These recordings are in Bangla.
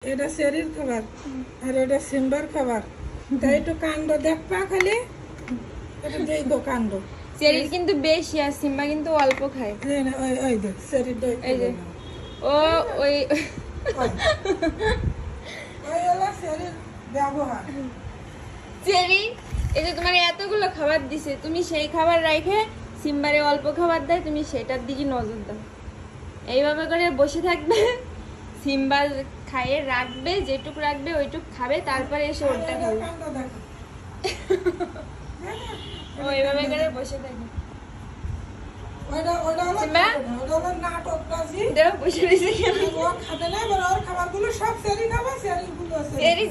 এটা শরীর খাবার আর এটা সিম্বার খাবার তাই একটু কাণ্ড দেখবা খালি এটা দেই তো কাণ্ড শরীর কিন্তু বেশি আর সিম্বা কিন্তু অল্প খায় ওই দেখ শরীরটা এই যে ও ওই ওই হলো শরীর ব্যবহার চেরি এই যে তোমার এতগুলো খাবার দিছে তুমি সেই খাবার রাখে সিম্বারে অল্প খাবার দেয় তুমি সেটার দিকে নজর দাও এইভাবে করে বসে থাকবে সিম্বা খাইয়ে রাখবে যেটুক রাখবে ওইটুক খাবে তারপরে এসে ওরটা খাবে ও এইভাবে করে বসে থাকবে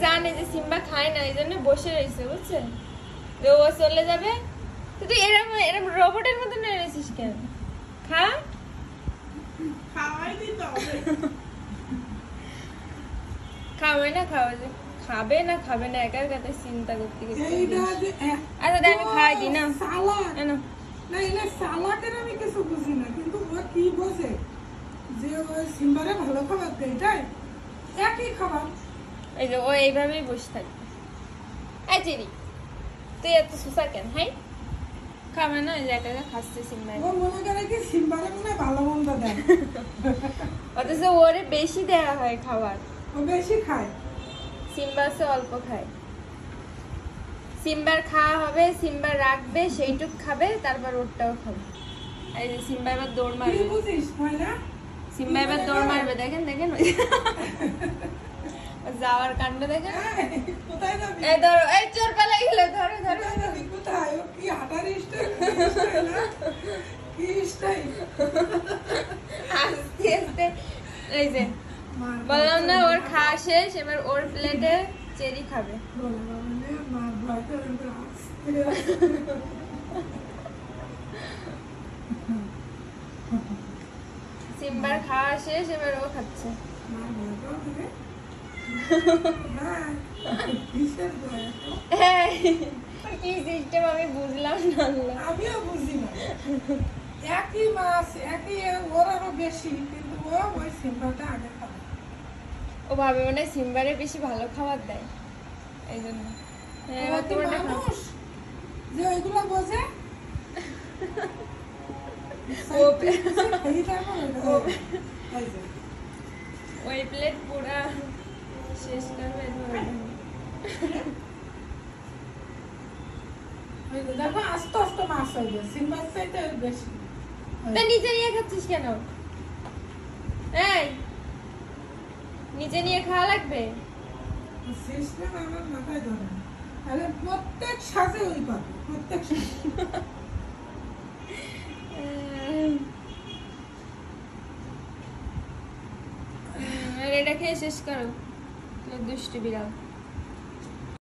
জানে যে সিম্বা খায় না এই জন্য বসে রয়েছে বুঝছেন ও চলে যাবে তুই এরকম এরকম রোবটের মতন রয়েছিস কেন খা খাবে না খাবে না খাবে না একার কথা চিন্তা করতে আচ্ছা আমি খাই দি না আমি কিছু বুঝি না কিন্তু ও কি বোঝে যে ওই সিম্বারে ভালো খাবার দেয় তাই একই খাবার এই যে ও এইভাবেই বসে থাকবে এই চিরি তুই এত সুসা কেন হ্যাঁ খাবে না একা একা খাচ্ছে সিম্বা ও মনে করে কি সিম্বারে মনে ভালো মন্দ দেয় অথচ ওরে বেশি দেওয়া হয় খাবার ও বেশি খায় সিম্বা সে অল্প খায় সিম্বার খাওয়া হবে সিম্বা রাখবে সেইটুক খাবে তারপর ওরটাও খাবে এই যে সিম্বা এবার দৌড় মারবে সিম্বা এবার দৌড় মারবে দেখেন দেখেন যাওয়ার কাণ্ড দেখেন এই ধরো এই চোর পালাই গেল ধরো ধরো আস্তে আস্তে এই যে বললাম না ওর খাওয়া শেষ এবার ওর প্লেটে চেরি খাবে সিম্বার খাওয়া শেষ এবার ও খাচ্ছে কি সিস্টেম আমি বুঝলাম না আমিও বুঝি না একই মাছ একই ওর আরো বেশি কিন্তু ও ওই সিম্বাটা আগে খাবে ও ভাবে মানে সিম্বারে বেশি ভালো খাবার দেয় এই জন্য যে ওইগুলো বোঝে ওই প্লেট পুরা শেষ করবে দেখো আস্তে আস্তে মাছ হইবে সিম্বার চাইতে বেশি নিচে নিয়ে খাচ্ছিস কেন এই নিচে নিয়ে খাওয়া লাগবে সিস্টেম আমার মাথায় ধরে না তাহলে প্রত্যেক সাজে ওই পাবে প্রত্যেক এটা খেয়ে শেষ করো দুষ্টু বিড়াল